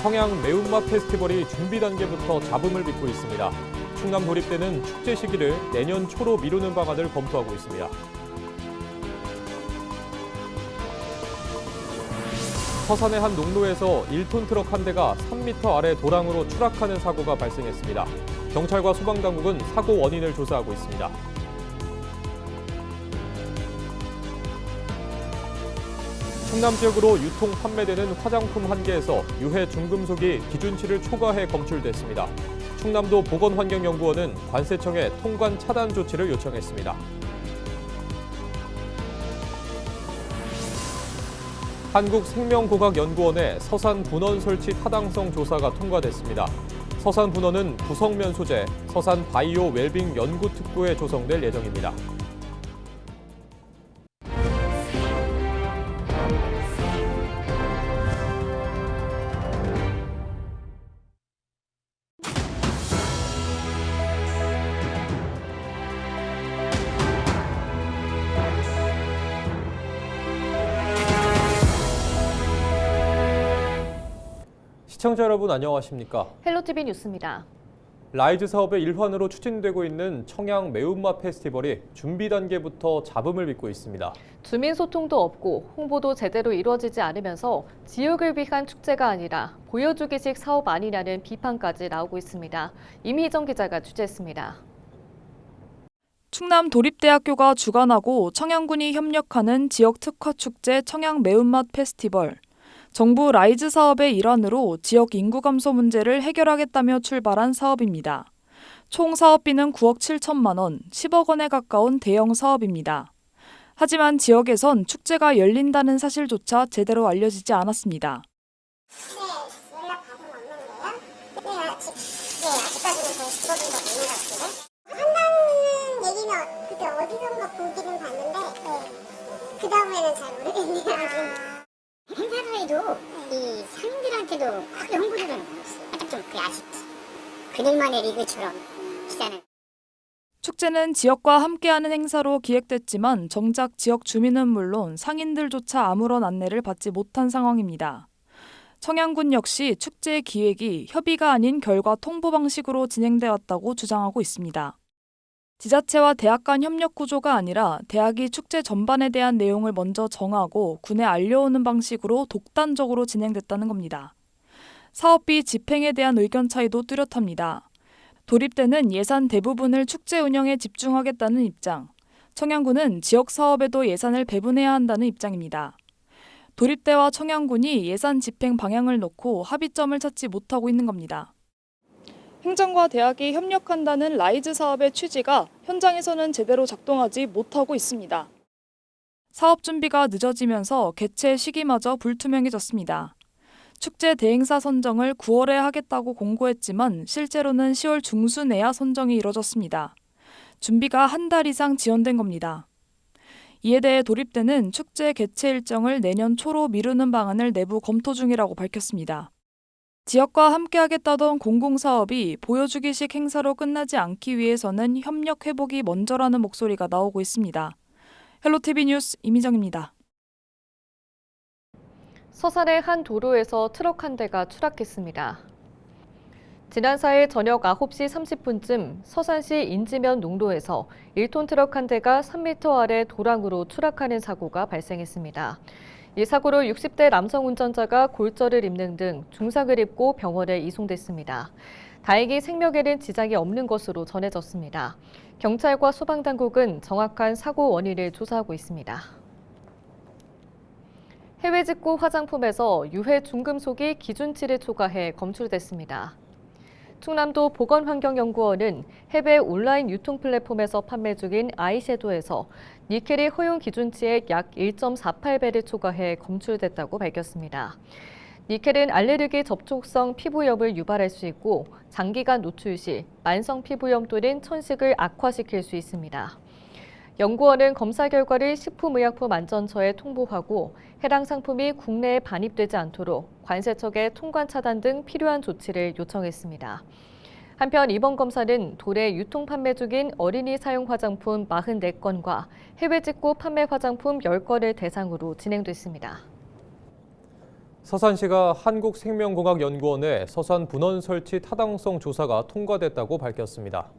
청양 매운맛 페스티벌이 준비 단계부터 잡음을 빚고 있습니다. 충남 도립대는 축제 시기를 내년 초로 미루는 방안을 검토하고 있습니다. 서산의 한 농로에서 1톤 트럭 한 대가 3m 아래 도랑으로 추락하는 사고가 발생했습니다. 경찰과 소방당국은 사고 원인을 조사하고 있습니다. 충남 지역으로 유통 판매되는 화장품 한 개에서 유해 중금속이 기준치를 초과해 검출됐습니다. 충남도 보건환경연구원은 관세청에 통관 차단 조치를 요청했습니다. 한국생명공학연구원의 서산 분원 설치 타당성 조사가 통과됐습니다. 서산 분원은 부성면 소재 서산 바이오 웰빙 연구특구에 조성될 예정입니다. 시청자 여러분 안녕하십니까? 헬로티비 뉴스입니다. 라이즈 사업의 일환으로 추진되고 있는 청양 매운맛 페스티벌이 준비 단계부터 잡음을 빚고 있습니다. 주민 소통도 없고 홍보도 제대로 이루어지지 않으면서 지역을 위한 축제가 아니라 보여주기식 사업 아니냐는 비판까지 나오고 있습니다. 임희정 기자가 취재했습니다. 충남 도립대학교가 주관하고 청양군이 협력하는 지역 특화 축제 청양 매운맛 페스티벌. 정부 라이즈 사업의 일환으로 지역 인구 감소 문제를 해결하겠다며 출발한 사업입니다. 총 사업비는 9억 7천만 원, 10억 원에 가까운 대형 사업입니다. 하지만 지역에선 축제가 열린다는 사실조차 제대로 알려지지 않았습니다. 연락 받은 없는데요? 아직까지는 저희 직원들도 없는 것 같은데? 한다는 얘기는 그때 어디선가 보기는 봤는데 그 다음에는 잘 모르겠네요. 행사사에도 이 상인들한테도 크게 홍보되는 건 없어요. 좀 그게 아쉽지. 그들만의 리그처럼 시장을. 축제는 지역과 함께하는 행사로 기획됐지만 정작 지역 주민은 물론 상인들조차 아무런 안내를 받지 못한 상황입니다. 청양군 역시 축제의 기획이 협의가 아닌 결과 통보 방식으로 진행되어 왔다고 주장하고 있습니다. 지자체와 대학 간 협력 구조가 아니라 대학이 축제 전반에 대한 내용을 먼저 정하고 군에 알려오는 방식으로 독단적으로 진행됐다는 겁니다. 사업비 집행에 대한 의견 차이도 뚜렷합니다. 도립대는 예산 대부분을 축제 운영에 집중하겠다는 입장, 청양군은 지역 사업에도 예산을 배분해야 한다는 입장입니다. 도립대와 청양군이 예산 집행 방향을 놓고 합의점을 찾지 못하고 있는 겁니다. 행정과 대학이 협력한다는 라이즈 사업의 취지가 현장에서는 제대로 작동하지 못하고 있습니다. 사업 준비가 늦어지면서 개최 시기마저 불투명해졌습니다. 축제 대행사 선정을 9월에 하겠다고 공고했지만 실제로는 10월 중순에야 선정이 이뤄졌습니다. 준비가 한 달 이상 지연된 겁니다. 이에 대해 도립대는 축제 개최 일정을 내년 초로 미루는 방안을 내부 검토 중이라고 밝혔습니다. 지역과 함께하겠다던 공공사업이 보여주기식 행사로 끝나지 않기 위해서는 협력 회복이 먼저라는 목소리가 나오고 있습니다. 헬로티비 뉴스 임희정입니다. 서산의 한 도로에서 트럭 한 대가 추락했습니다. 지난 4일 저녁 9시 30분쯤 서산시 인지면 농로에서 1톤 트럭 한 대가 3m 아래 도랑으로 추락하는 사고가 발생했습니다. 이 사고로 60대 남성 운전자가 골절을 입는 등 중상을 입고 병원에 이송됐습니다. 다행히 생명에는 지장이 없는 것으로 전해졌습니다. 경찰과 소방당국은 정확한 사고 원인을 조사하고 있습니다. 해외 직구 화장품에서 유해 중금속이 기준치를 초과해 검출됐습니다. 충남도 보건환경연구원은 해외 온라인 유통 플랫폼에서 판매 중인 아이섀도우에서 니켈이 허용 기준치의 약 1.48배를 초과해 검출됐다고 밝혔습니다. 니켈은 알레르기 접촉성 피부염을 유발할 수 있고 장기간 노출 시 만성 피부염 또는 천식을 악화시킬 수 있습니다. 연구원은 검사 결과를 식품의약품안전처에 통보하고 해당 상품이 국내에 반입되지 않도록 관세청에 통관 차단 등 필요한 조치를 요청했습니다. 한편 이번 검사는 도내 유통 판매 중인 어린이 사용 화장품 44건과 해외 직구 판매 화장품 10건을 대상으로 진행됐습니다. 서산시가 한국생명공학연구원의 서산 분원 설치 타당성 조사가 통과됐다고 밝혔습니다.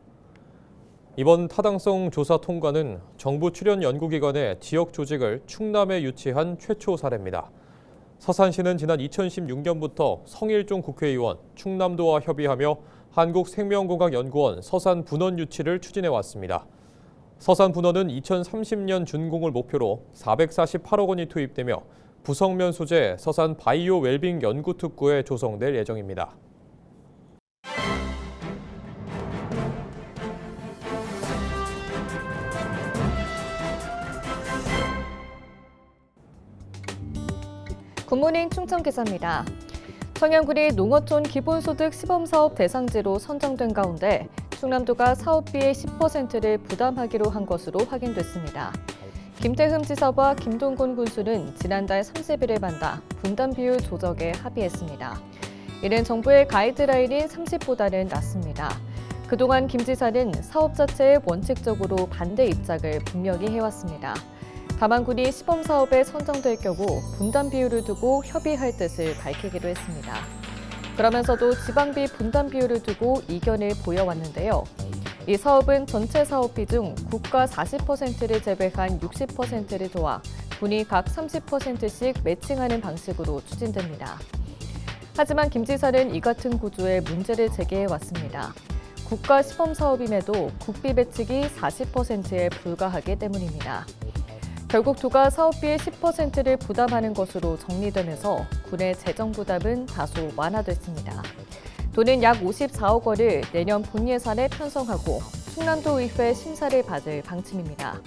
이번 타당성 조사 통과는 정부 출연 연구기관의 지역 조직을 충남에 유치한 최초 사례입니다. 서산시는 지난 2016년부터 성일종 국회의원, 충남도와 협의하며 한국생명공학연구원 서산 분원 유치를 추진해 왔습니다. 서산 분원은 2030년 준공을 목표로 448억 원이 투입되며 부성면 소재 서산 바이오 웰빙 연구특구에 조성될 예정입니다. 굿모닝 충청 기사입니다. 청양군이 농어촌 기본소득 시범사업 대상지로 선정된 가운데 충남도가 사업비의 10%를 부담하기로 한 것으로 확인됐습니다. 김태흠 지사와 김동곤 군수는 지난달 30일에 만나 분담 비율 조정에 합의했습니다. 이는 정부의 가이드라인인 30보다는 낮습니다. 그동안 김 지사는 사업 자체에 원칙적으로 반대 입장을 분명히 해왔습니다. 다만 군이 시범사업에 선정될 경우 분담 비율을 두고 협의할 뜻을 밝히기도 했습니다. 그러면서도 지방비 분담 비율을 두고 이견을 보여왔는데요. 이 사업은 전체 사업비 중 국가 40%를 제외한 60%를 도와 군이 각 30%씩 매칭하는 방식으로 추진됩니다. 하지만 김 지사는 이 같은 구조에 문제를 제기해왔습니다. 국가 시범사업임에도 국비 배측이 40%에 불과하기 때문입니다. 결국 도가 사업비의 10%를 부담하는 것으로 정리되면서 군의 재정 부담은 다소 완화됐습니다. 도는 약 54억 원을 내년 본 예산에 편성하고 충남도 의회 심사를 받을 방침입니다.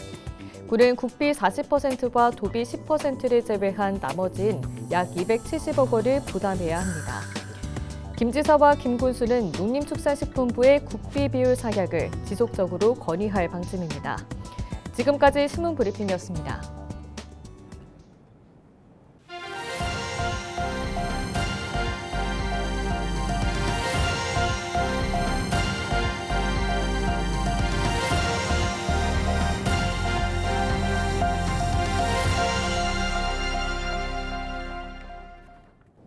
군은 국비 40%와 도비 10%를 제외한 나머지인 약 270억 원을 부담해야 합니다. 김 지사와 김 군수는 농림축산식품부의 국비 비율 상향을 지속적으로 건의할 방침입니다. 지금까지 신문 브리핑이었습니다.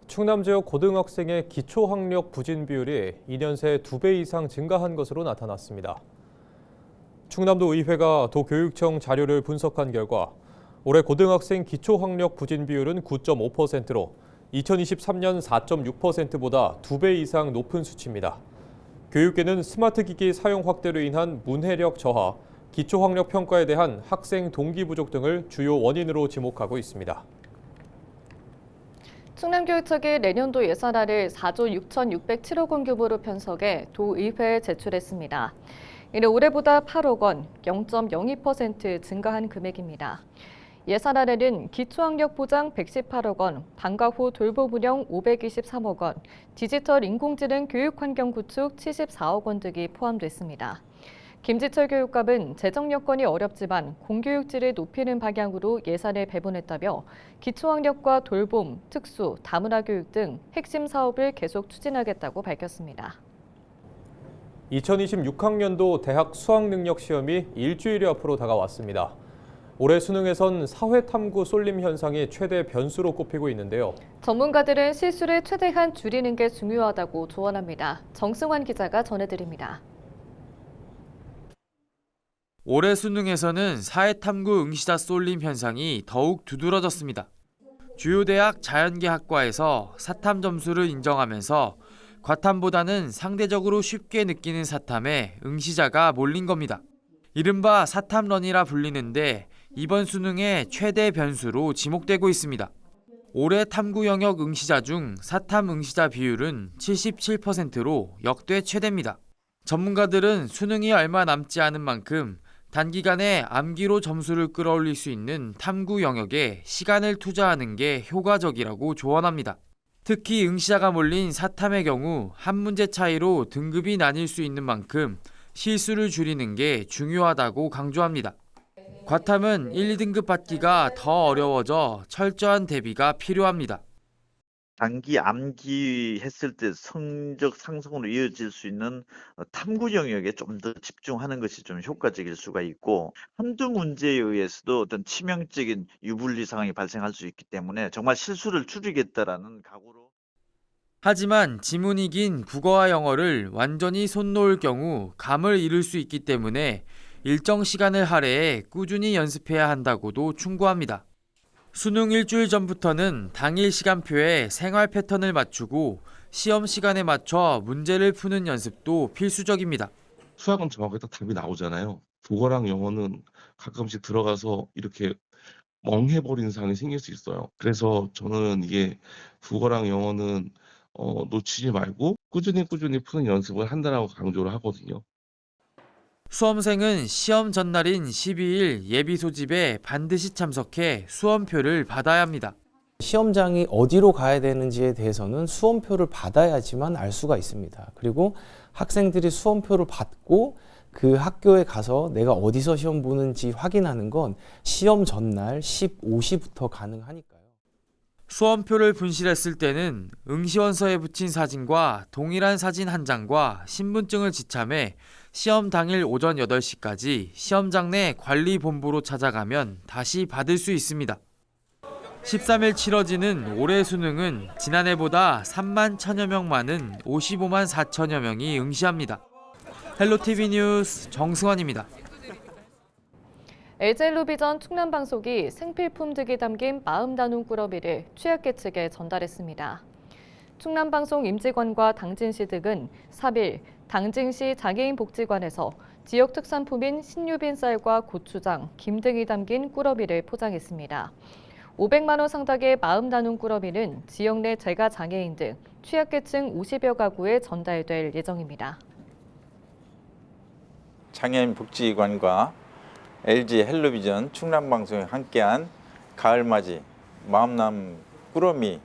충남 지역 고등학생의 기초학력 부진 비율이 2년 새 2배 이상 증가한 것으로 나타났습니다. 충남도 의회가 도교육청 자료를 분석한 결과 올해 고등학생 기초학력 부진 비율은 9.5%로 2023년 4.6%보다 2배 이상 높은 수치입니다. 교육계는 스마트 기기 사용 확대로 인한 문해력 저하, 기초학력 평가에 대한 학생 동기 부족 등을 주요 원인으로 지목하고 있습니다. 충남교육청이 내년도 예산안을 4조 6,607억 원 규모로 편성해 도의회에 제출했습니다. 이는 올해보다 8억 원, 0.02% 증가한 금액입니다. 예산안에는 기초학력 보장 118억 원, 방과 후 돌봄 운영 523억 원, 디지털 인공지능 교육환경 구축 74억 원 등이 포함됐습니다. 김지철 교육감은 재정 여건이 어렵지만 공교육질을 높이는 방향으로 예산을 배분했다며 기초학력과 돌봄, 특수, 다문화 교육 등 핵심 사업을 계속 추진하겠다고 밝혔습니다. 2026학년도 대학 수학능력 시험이 일주일이 앞으로 다가왔습니다. 올해 수능에선 사회탐구 쏠림 현상이 최대 변수로 꼽히고 있는데요. 전문가들은 실수를 최대한 줄이는 게 중요하다고 조언합니다. 정승환 기자가 전해드립니다. 올해 수능에서는 사회탐구 응시자 쏠림 현상이 더욱 두드러졌습니다. 주요 대학 자연계학과에서 사탐 점수를 인정하면서 과탐보다는 상대적으로 쉽게 느끼는 사탐에 응시자가 몰린 겁니다. 이른바 사탐런이라 불리는데 이번 수능의 최대 변수로 지목되고 있습니다. 올해 탐구 영역 응시자 중 사탐 응시자 비율은 77%로 역대 최대입니다. 전문가들은 수능이 얼마 남지 않은 만큼 단기간에 암기로 점수를 끌어올릴 수 있는 탐구 영역에 시간을 투자하는 게 효과적이라고 조언합니다. 특히 응시자가 몰린 사탐의 경우 한 문제 차이로 등급이 나뉠 수 있는 만큼 실수를 줄이는 게 중요하다고 강조합니다. 과탐은 1, 2등급 받기가 더 어려워져 철저한 대비가 필요합니다. 단기 암기했을 때 성적 상승으로 이어질 수 있는 탐구 영역에 좀 더 집중하는 것이 좀 효과적일 수가 있고, 한두 문제에 의해서도 어떤 치명적인 유불리 상황이 발생할 수 있기 때문에 정말 실수를 줄이겠다라는 각오로. 하지만 지문이 긴 국어와 영어를 완전히 손 놓을 경우 감을 잃을 수 있기 때문에 일정 시간을 할애해 꾸준히 연습해야 한다고도 충고합니다. 수능 일주일 전부터는 당일 시간표에 생활 패턴을 맞추고 시험 시간에 맞춰 문제를 푸는 연습도 필수적입니다. 수학은 정확하게 딱 답이 나오잖아요. 국어랑 영어는 가끔씩 들어가서 이렇게 멍해버리는 상황이 생길 수 있어요. 그래서 저는 이게 국어랑 영어는 놓치지 말고 꾸준히 푸는 연습을 한다라고 강조를 하거든요. 수험생은 시험 전날인 12일 예비 소집에 반드시 참석해 수험표를 받아야 합니다. 시험장이 어디로 가야 되는지에 대해서는 수험표를 받아야지만 알 수가 있습니다. 그리고 학생들이 수험표를 받고 그 학교에 가서 내가 어디서 시험 보는지 확인하는 건 시험 전날 15시부터 가능하니까요. 수험표를 분실했을 때는 응시원서에 붙인 사진과 동일한 사진 한 장과 신분증을 지참해 시험 당일 오전 8시까지 시험장 내 관리본부로 찾아가면 다시 받을 수 있습니다. 13일 치러지는 올해 수능은 지난해보다 3만 1천여 명 많은 55만 4천여 명이 응시합니다. 헬로티비 뉴스 정승환입니다. LG엘로비전 충남방송이 생필품 득이 담긴 마음 나눔 꾸러미를 취약계 측에 전달했습니다. 충남방송 임직원과 당진시 등은 3일 당진시 장애인복지관에서 지역 특산품인 신유빈 쌀과 고추장, 김 등이 담긴 꾸러미를 포장했습니다. 500만 원 상당의 마음 나눔 꾸러미는 지역 내 재가 장애인 등 취약계층 50여 가구에 전달될 예정입니다. 장애인복지관과 LG 헬로비전 충남방송이 함께한 가을맞이 마음남 꾸러미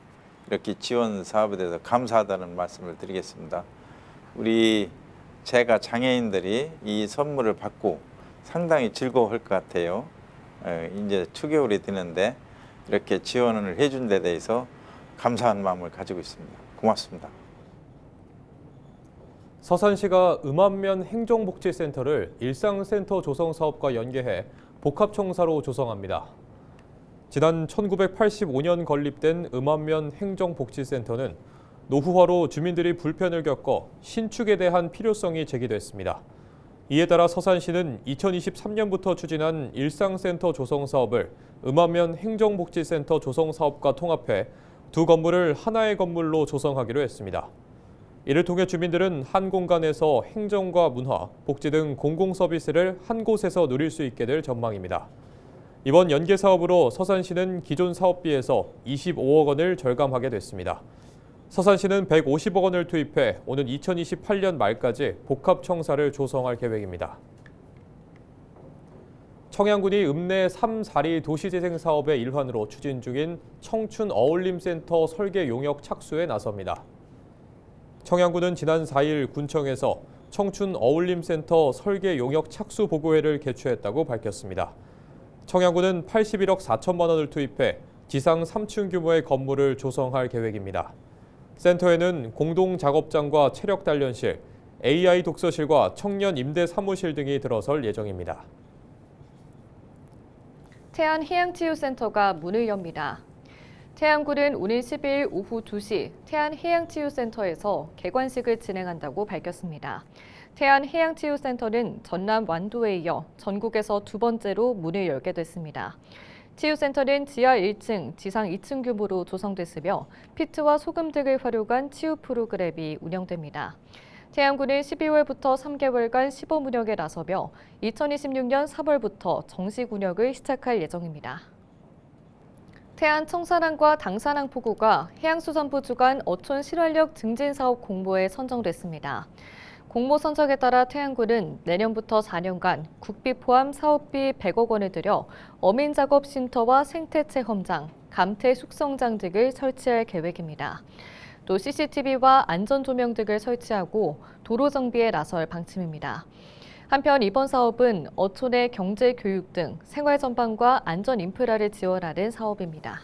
이렇게 지원 사업에 대해서 감사하다는 말씀을 드리겠습니다. 우리 재가 장애인들이 이 선물을 받고 상당히 즐거워할 것 같아요. 이제 추겨울이 되는데 이렇게 지원을 해준 데 대해서 감사한 마음을 가지고 있습니다. 고맙습니다. 서산시가 음암면 행정복지센터를 일상센터 조성 사업과 연계해 복합청사로 조성합니다. 지난 1985년 건립된 음암면 행정복지센터는 노후화로 주민들이 불편을 겪어 신축에 대한 필요성이 제기됐습니다. 이에 따라 서산시는 2023년부터 추진한 일상센터 조성 사업을 음암면 행정복지센터 조성 사업과 통합해 두 건물을 하나의 건물로 조성하기로 했습니다. 이를 통해 주민들은 한 공간에서 행정과 문화, 복지 등 공공서비스를 한 곳에서 누릴 수 있게 될 전망입니다. 이번 연계 사업으로 서산시는 기존 사업비에서 25억 원을 절감하게 됐습니다. 서산시는 150억 원을 투입해 오는 2028년 말까지 복합청사를 조성할 계획입니다. 청양군이 읍내 3-4리 도시재생 사업의 일환으로 추진 중인 청춘 어울림센터 설계 용역 착수에 나섭니다. 청양군은 지난 4일 군청에서 청춘 어울림센터 설계 용역 착수 보고회를 개최했다고 밝혔습니다. 청양군은 81억 4천만 원을 투입해 지상 3층 규모의 건물을 조성할 계획입니다. 센터에는 공동 작업장과 체력 단련실, AI 독서실과 청년 임대 사무실 등이 들어설 예정입니다. 태안해양치유센터가 문을 엽니다. 태안군은 오는 12일 오후 2시 태안해양치유센터에서 개관식을 진행한다고 밝혔습니다. 태안해양치유센터는 전남 완도에 이어 전국에서 두 번째로 문을 열게 됐습니다. 치유센터는 지하 1층, 지상 2층 규모로 조성됐으며 피트와 소금 등을 활용한 치유 프로그램이 운영됩니다. 태안군은 12월부터 3개월간 시범 운영에 나서며 2026년 3월부터 정식 운영을 시작할 예정입니다. 태안 청사랑과 당사랑 포구가 해양수산부 주관 어촌 실활력 증진 사업 공모에 선정됐습니다. 공모 선정에 따라 태안군은 내년부터 4년간 국비 포함 사업비 100억 원을 들여 어민 작업 쉼터와 생태 체험장, 감태 숙성장 등을 설치할 계획입니다. 또 CCTV와 안전 조명 등을 설치하고 도로 정비에 나설 방침입니다. 한편 이번 사업은 어촌의 경제 교육 등 생활 전반과 안전 인프라를 지원하는 사업입니다.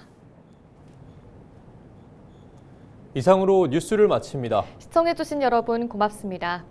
이상으로 뉴스를 마칩니다. 시청해주신 여러분 고맙습니다.